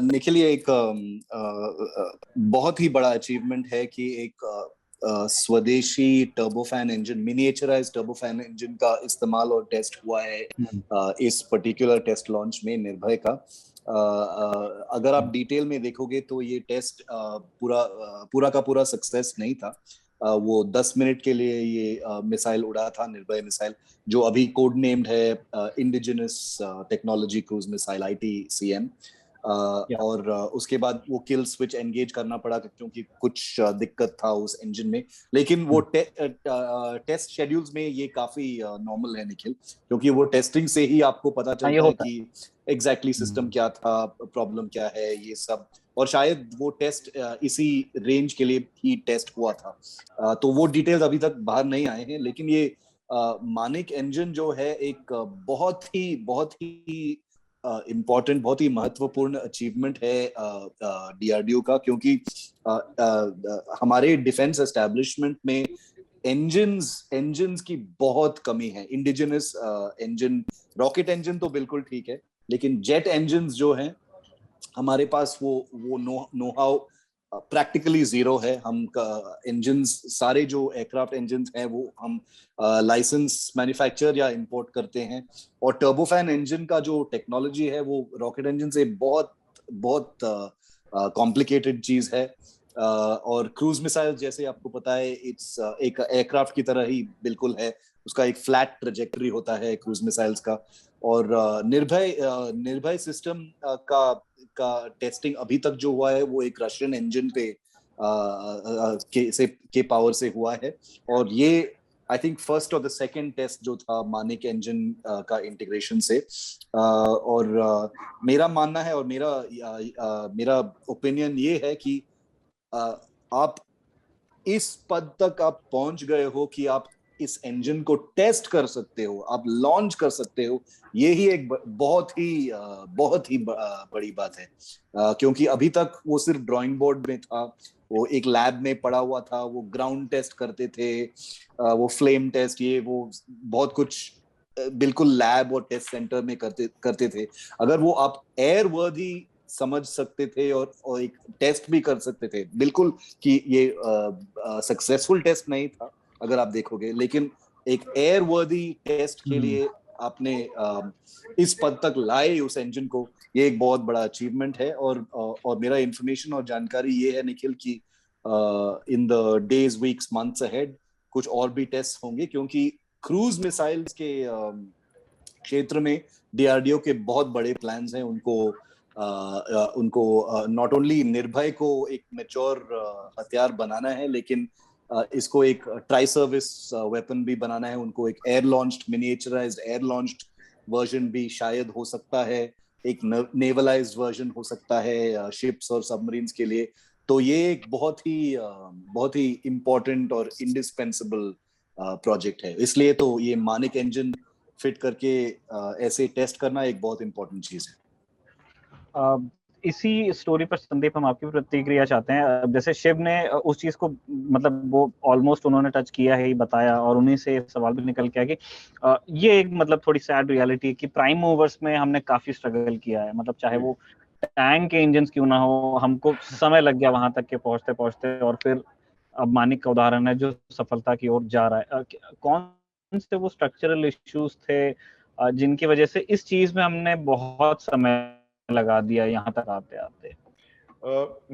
निखिल, ये एक बहुत ही बड़ा अचीवमेंट है कि एक स्वदेशी टर्बोफैन इंजन, मिनिएचराइज टर्बोफैन इंजन का इस्तेमाल और टेस्ट हुआ है इस पर्टिकुलर टेस्ट लॉन्च में निर्भय का। अगर आप डिटेल में देखोगे तो ये टेस्ट पूरा का पूरा सक्सेस नहीं था। वो 10 मिनट के लिए ये मिसाइल उड़ा था, निर्भय मिसाइल, जो अभी कोड नेम्ड है indigenous technology cruise missile ITCM। और उसके बाद वो किल स्विच एंगेज करना पड़ा क्योंकि कुछ दिक्कत था उस इंजन में। लेकिन वो टेस्ट शेड्यूल्स में ये काफी नॉर्मल है निखिल, क्योंकि वो टेस्टिंग से ही आपको पता चलता है कि एग्जैक्टली सिस्टम क्या था, प्रॉब्लम क्या है, ये सब। और शायद वो टेस्ट इसी रेंज के लिए ही टेस्ट हुआ था। तो वो डिटेल्स अभी तक बाहर नहीं आए हैं। लेकिन ये मानिक इंजन जो है एक बहुत ही इम्पोर्टेंट, बहुत ही महत्वपूर्ण अचीवमेंट है DRDO का, क्योंकि हमारे डिफेंस एस्टेब्लिशमेंट में इंजन्स की बहुत कमी है। इंडिजिनस इंजन, रॉकेट इंजन तो बिल्कुल ठीक है, लेकिन जेट इंजन्स जो हैं हमारे पास वो नो हाउ प्रैक्टिकली जीरो है। हम इंजन्स, सारे जो एयरक्राफ्ट इंजन्स हैं वो हम लाइसेंस मैन्युफैक्चर या इंपोर्ट करते हैं। और टर्बोफैन इंजन का जो टेक्नोलॉजी है वो रॉकेट इंजन से बहुत कॉम्प्लिकेटेड चीज है। और क्रूज मिसाइल जैसे आपको पता है, इट्स एक एयरक्राफ्ट की तरह ही बिल्कुल है। उसका एक फ्लैट ट्रेजेक्टरी होता है क्रूज मिसाइल्स का। और निर्भय सिस्टम का टेस्टिंग अभी तक जो हुआ है वो एक रशियन इंजन पे के पावर से हुआ है। और ये आई थिंक फर्स्ट और द सेकंड टेस्ट जो था मानिक इंजन का इंटीग्रेशन से। और मेरा मानना है और मेरा ओपिनियन ये है कि आप इस पद तक आप पहुंच गए हो कि आप इस इंजन को टेस्ट कर सकते हो, आप लॉन्च कर सकते हो। ये ही एक बहुत ही बड़ी बात है, क्योंकि अभी तक वो सिर्फ ड्राइंग बोर्ड में था, वो एक लैब में पड़ा हुआ था, वो ग्राउंड टेस्ट करते थे, वो फ्लेम टेस्ट, ये वो बहुत कुछ बिल्कुल लैब और टेस्ट सेंटर में करते थे। अगर वो आप एयर वर्दी समझ सकते थे और एक टेस्ट भी कर सकते थे, बिल्कुल कि ये सक्सेसफुल टेस्ट नहीं था अगर आप देखोगे, लेकिन एक एयर वर्दी टेस्ट के लिए आपने इस पद तक लाए उस इंजन को, ये एक बहुत बड़ा अचीवमेंट है। और मेरा इंफॉर्मेशन और जानकारी ये है निखिल कि in the days, weeks, months ahead कुछ और भी टेस्ट होंगे, क्योंकि क्रूज मिसाइल्स के क्षेत्र में DRDO के बहुत बड़े प्लान्स हैं। उनको नॉट ओनली निर्भय को एक मैच्योर हथियार बनाना है, लेकिन इसको एक ट्राई सर्विस वेपन भी बनाना है। उनको एक air launched, miniaturised air launched version भी शायद हो सकता है, एक नेवलाइज्ड वर्जन हो सकता है शिप्स और सबमरीन्स के लिए। तो ये एक बहुत ही इम्पोर्टेंट और इंडिस्पेंसिबल प्रोजेक्ट है। इसलिए तो ये मानिक इंजन फिट करके ऐसे टेस्ट करना एक बहुत इंपॉर्टेंट चीज है। इसी स्टोरी पर संदीप हम आपकी प्रतिक्रिया चाहते हैं। जैसे शिव ने उस चीज को मतलब वो ऑलमोस्ट उन्होंने टच किया है, ही बताया, और उन्हीं से सवाल भी निकल के आया कि ये एक मतलब थोड़ी सैड रियलिटी है कि प्राइम मूवर्स में हमने काफी स्ट्रगल किया है। मतलब चाहे वो टैंक के इंजन क्यों ना हो, हमको समय लग गया वहां तक के पहुंचते पहुंचते, और फिर अब मानिक का उदाहरण है जो सफलता की ओर जा रहा है। कौन से वो स्ट्रक्चरल इश्यूज थे जिनकी वजह से इस चीज में हमने बहुत समय लगा दिया यहाँ तक आते आते?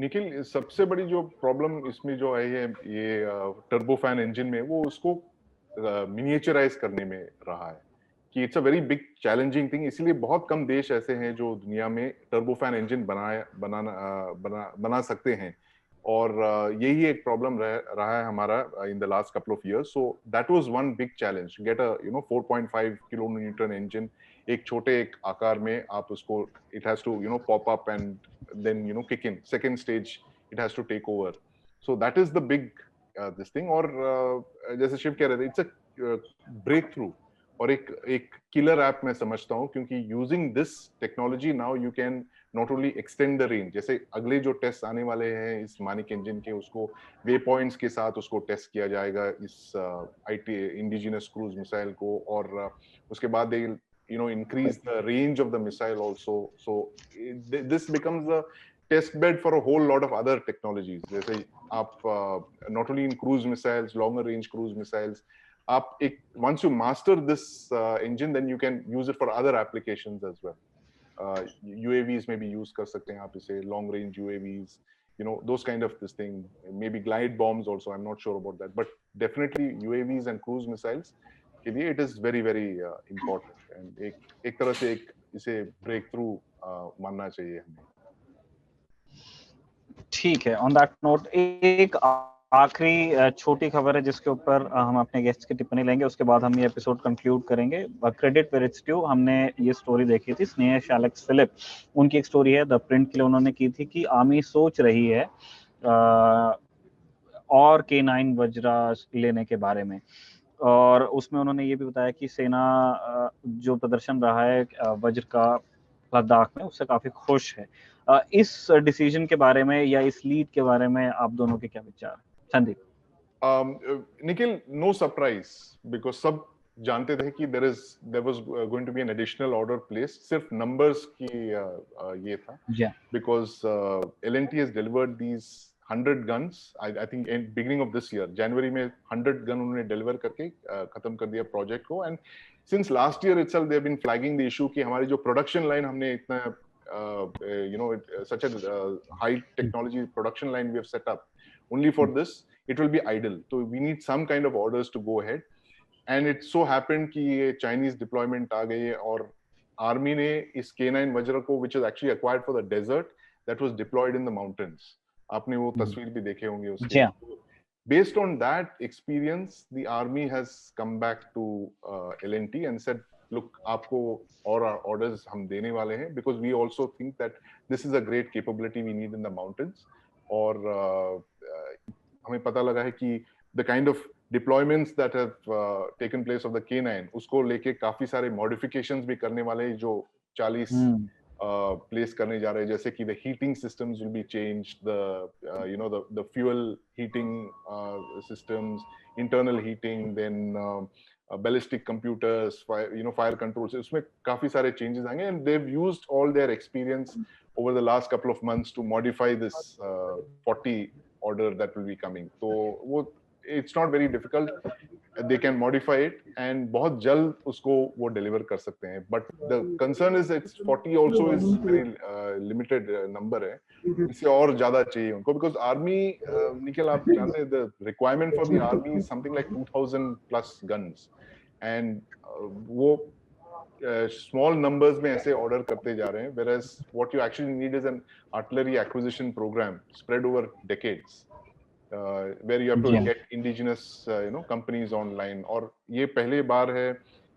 निखिल, सबसे बड़ी जो प्रॉब्लम इसमें जो आई है ये टर्बोफैन इंजन में, वो उसको मिनिएचराइज करने में रहा है कि it's a very big challenging thing. इसलिए बहुत कम देश ऐसे हैं जो दुनिया में टर्बोफैन इंजन बना सकते हैं, और यही एक प्रॉब्लम रहा है हमारा in the last couple of years. So that was one big challenge, get a 4.5 kilo newton engine, एक छोटे एक आकार में आप उसको, it has to pop up and then kick in second stage, it has to take over. So that is the big this thing. और जैसे शिव कह रहे थे, it's a breakthrough और एक किलर ऐप मैं समझता हूँ, क्योंकि using this technology now you can not only extend the range. जैसे अगले जो टेस्ट आने वाले हैं इस मानिक इंजन के, उसको वे पॉइंट्स के साथ उसको टेस्ट किया जाएगा इस IT इंडिजिनस क्रूज मिसाइल को, और उसके बाद दे increase the range of the missile also. So this becomes a test bed for a whole lot of other technologies. जैसे आप not only in cruise missiles, longer range cruise missiles, आप एक once you master this engine, then you can use it for other applications as well. UAVs में भी use कर सकते हैं आप इसे, long range UAVs, those kind of this thing, maybe glide bombs also. I'm not sure about that, but definitely UAVs and cruise missiles के लिए it is very very important, and एक तरह से इसे ब्रेक थ्रू मानना चाहिए हमें। ठीक है, ऑन दैट नोट एक आखिरी छोटी खबर है जिसके ऊपर हम अपने गेस्ट की टिप्पणी लेंगे, उसके बाद हम ये एपिसोड कंक्लूड करेंगे। क्रेडिट वेयर इट्स ड्यू, हमने ये स्टोरी देखी थी, स्नेहा एलेक्स फिलिप, उनकी एक स्टोरी है द प्रिंट के लिए उन्होंने की थी कि आर्मी सोच रही है और K9 वज्रा लेने के बारे में, और उसमें उन्होंने ये भी बताया कि सेना जो प्रदर्शन रहा है वज्र का लद्दाख में, उससे काफी खुश है। इस डिसीजन के बारे में या इस लीड के बारे में आप दोनों के क्या विचार? Sandeep. Nikhil, no surprise, because सब जानते थे कि there was going to be an additional order place, सिर्फ नंबर्स की ये था, because L&T has delivered these 100 guns, I think in beginning of this year, January में 100 गन उन्होंने डिलीवर करके खत्म कर दिया प्रोजेक्ट को। And since last year itself they have been flagging the issue कि हमारी जो प्रोडक्शन लाइन हमने इतना such a high technology production line we have set up only for this, it will be idle. So we need some kind of orders to go ahead, and it so happened कि ये Chinese deployment आ गई है, और army ने इस K9 वज्र को, which is actually acquired for the desert, that was deployed in the mountains. आपने वो तस्वीर भी देखे होंगे उसके। Based on that experience, the army has come back to L&T and said, look, आपको और orders हम देने वाले हैं, because we also think that this is a great capability we need in the mountains. और हमें पता लगा है कि the kind of deployments that have taken place of the K9, उसको लेके काफी सारे modifications भी करने वाले हैं जो 40 प्लेस करने जा रहे हैं, जैसे कि the heating systems will be changed, the fuel heating systems, internal heating, then ballistic computers, fire controls, उसमें काफी सारे changes आएंगे, and they've used all their experience over the last couple of months to modify this 40 order that will be coming. So वो it's not very difficult, they can modify it and बहुत जल्द उसको वो deliver कर सकते हैं, but the concern is it's 40 also is very limited number है, इससे और ज्यादा चाहिए उनको, because army, निखिल आप जानते हैं the requirement for the army is something like 2000 plus guns, and वो small numbers में ऐसे order करते जा रहे हैं, whereas what you actually need is an artillery acquisition program spread over decades. Where you have to get indigenous companies online, और ये पहले बार है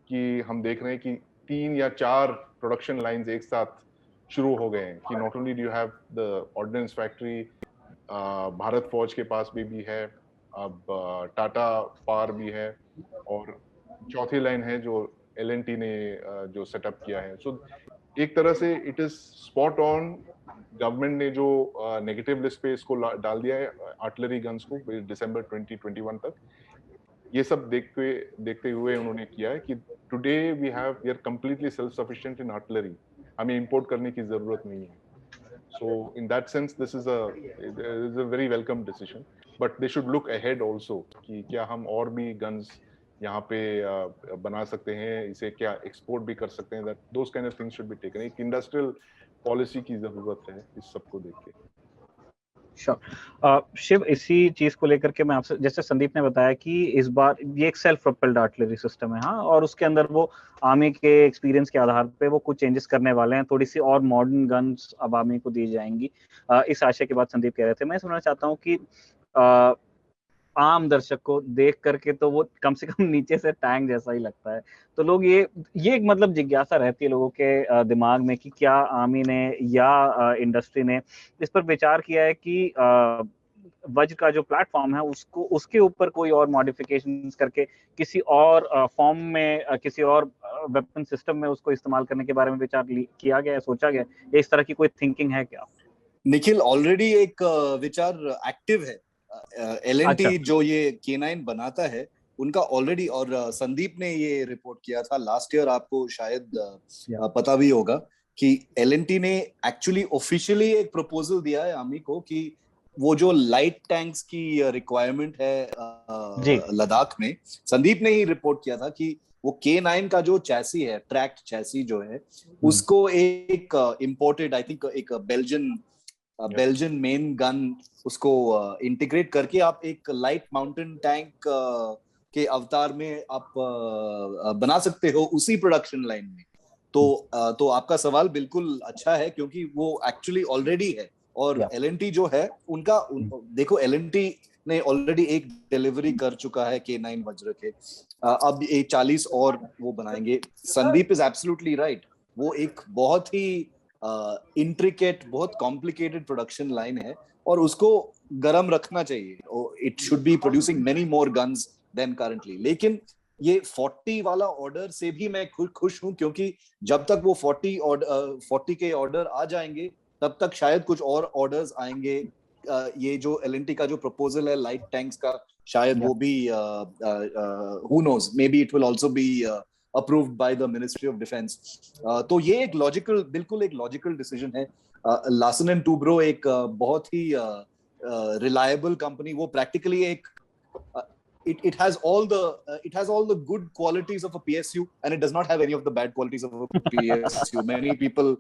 कि हम देख रहे हैं कि 3 या 4 प्रोडक्शन लाइंस एक साथ शुरू हो गए हैं, कि not only do you have the ordnance factory, Bharat फौज के पास भी है, अब टाटा पावर भी है, और चौथी लाइन है जो L&T ने जो सेटअप किया है। सो एक तरह से it is spot on. Government ने जो नेगेटिव लिस्ट पे इसको डाल दिया है आर्टिलरी गन्स को दिसंबर 2021 तक, ये सब देखते हुए उन्होंने किया है कि today we are completely self sufficient in artillery, हमें इंपोर्ट करने की जरूरत नहीं है। So in that sense, this is a very welcome decision. But they should look ahead also कि क्या हम और भी guns यहाँ पे बना सकते हैं, इसे क्या export भी कर सकते हैं. That those kind of things should be taken. एक industrial policy की जरूरत है इस सबको देख के. शिव, इसी चीज को लेकर के मैं आपसे, जैसे संदीप ने बताया कि इस बार ये एक सेल्फ प्रोपेल्ड आर्टिलरी सिस्टम है, हाँ, और उसके अंदर वो आर्मी के एक्सपीरियंस के आधार पे वो कुछ चेंजेस करने वाले हैं, थोड़ी सी और मॉडर्न गन्स अब आर्मी को दी जाएंगी, इस आशय की बात संदीप कह रहे थे. मैं सुनना चाहता हूँ कि आम दर्शक को देख करके तो वो कम से कम नीचे से टैंक जैसा ही लगता है, तो लोग ये एक मतलब जिज्ञासा रहती है लोगों के दिमाग में कि क्या आर्मी ने या इंडस्ट्री ने इस पर विचार किया है कि वज्र का जो प्लेटफॉर्म है उसको, उसके ऊपर कोई और मॉडिफिकेशंस करके किसी और फॉर्म में, किसी और वेपन सिस्टम में उसको इस्तेमाल करने के बारे में विचार किया गया है, सोचा गया है? इस तरह की कोई थिंकिंग है क्या? निखिल, ऑलरेडी एक विचार एक्टिव है. L&T जो ये K9 बनाता है उनका ऑलरेडी, और संदीप ने ये रिपोर्ट किया था लास्ट ईयर, आपको शायद पता भी होगा कि L&T ने एक्चुअली ऑफिशियली एक प्रपोजल दिया है आर्मी को कि वो जो लाइट टैंक्स की रिक्वायरमेंट है लद्दाख में, संदीप ने ही रिपोर्ट किया था कि वो K9 का जो चैसी है, ट्रैक्ट चैसी जो है, उसको एक इंपोर्टेड, आई थिंक एक बेल्जियन मेन गन, उसको इंटीग्रेट करके आप एक लाइट माउंटेन टैंक के अवतार में आप बना सकते हो उसी प्रोडक्शन लाइन में. तो आपका सवाल बिल्कुल अच्छा है, क्योंकि वो एक्चुअली ऑलरेडी है. और L&T जो है उनका देखो, L&T ने ऑलरेडी एक डिलीवरी कर चुका है K9 वज्र के, अब ये 40 और वो बनाएंगे. संदीप इज एब्सोल्युटली राइट, वो एक बहुत ही इंट्रिकेट, बहुत कॉम्प्लिकेटेड प्रोडक्शन लाइन है और उसको गरम रखना चाहिए. It should be producing many more guns than currently. लेकिन ये 40 वाला ऑर्डर से भी मैं खुश हूं, क्योंकि जब तक वो 40 के ऑर्डर आ जाएंगे तब तक शायद कुछ और ऑर्डर्स आएंगे. ये जो L&T का जो प्रपोजल है लाइट टैंक्स का, शायद वो भी who knows, maybe it will also be approved by the Ministry of Defense. तो ये एक लॉजिकल, बिल्कुल एक लॉजिकल डिसीजन है. लार्सन एंड टूब्रो एक बहुत ही रिलायबल कंपनी, वो प्रैक्टिकली एक it has all the good qualities of a PSU and it does not have any of the bad qualities of a PSU. Many people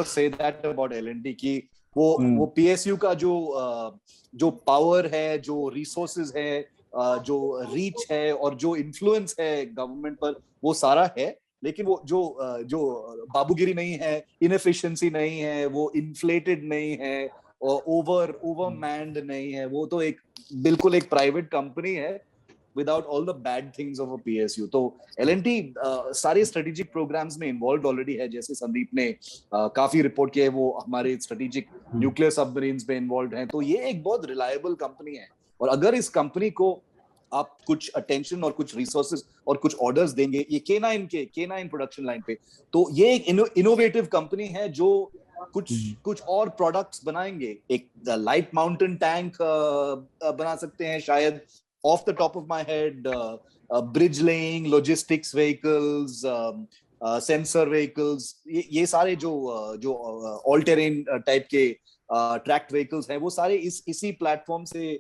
say that about L&T कि वो PSU का जो power है, जो resources है, जो reach है और जो इन्फ्लुएंस है गवर्नमेंट पर, वो सारा है. लेकिन वो जो बाबूगिरी नहीं है, इनएफिशिएंसी नहीं है, वो इन्फ्लेटेड नहीं है और ओवरमैन्ड नहीं है. वो तो एक बिल्कुल एक प्राइवेट कंपनी है without all the bad things of a PSU. तो L&T सारे स्ट्रेटेजिक प्रोग्राम्स में इन्वॉल्व ऑलरेडी है. जैसे संदीप ने काफी रिपोर्ट किया है, वो हमारे स्ट्रेटेजिक न्यूक्लियर सबमरीन्स में इन्वॉल्व हैं. तो ये एक बहुत रिलायबल कंपनी है, और अगर इस कंपनी को आप कुछ अटेंशन और कुछ रिसोर्सेज और कुछ ऑर्डर्स देंगे ये K9 प्रोडक्शन लाइन पे, तो ये एक इनोवेटिव कंपनी है जो कुछ और प्रोडक्ट्स बनाएंगे. एक लाइट माउंटेन टैंक बना सकते हैं शायद, off the top of my head, bridge laying, logistics vehicles, sensor vehicles, ये सारे जो all terrain type के tracked vehicles हैं, वो सारे इसी प्लेटफॉर्म से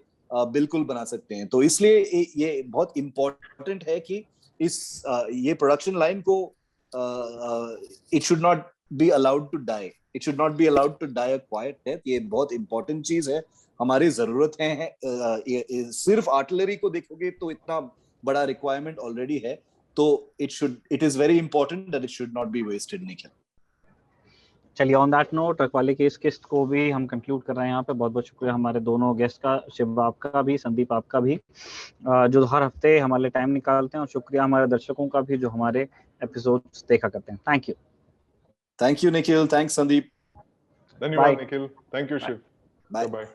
बिल्कुल बना सकते हैं. तो इसलिए ये बहुत इम्पोर्टेंट है कि ये प्रोडक्शन लाइन को it should not be allowed to die. It should not be allowed to die a quiet death. ये बहुत इम्पोर्टेंट चीज है, हमारी जरूरत है. सिर्फ आर्टिलरी को देखोगे तो इतना बड़ा रिक्वायरमेंट ऑलरेडी है, तो it is very important that it should not be wasted. Nikhil, चलिए, ऑन दैट नोट रखवाले की इस किस्त को भी हम कंक्लूड कर रहे हैं यहाँ पे. बहुत बहुत शुक्रिया हमारे दोनों गेस्ट का, शिव आपका भी, संदीप आपका भी, जो हर हफ्ते हमारे लिए टाइम निकालते हैं, और शुक्रिया हमारे दर्शकों का भी जो हमारे एपिसोड्स देखा करते हैं. Thank you Nikhil, thanks Sandeep, धन्यवाद Nikhil, thank you Shiv, bye.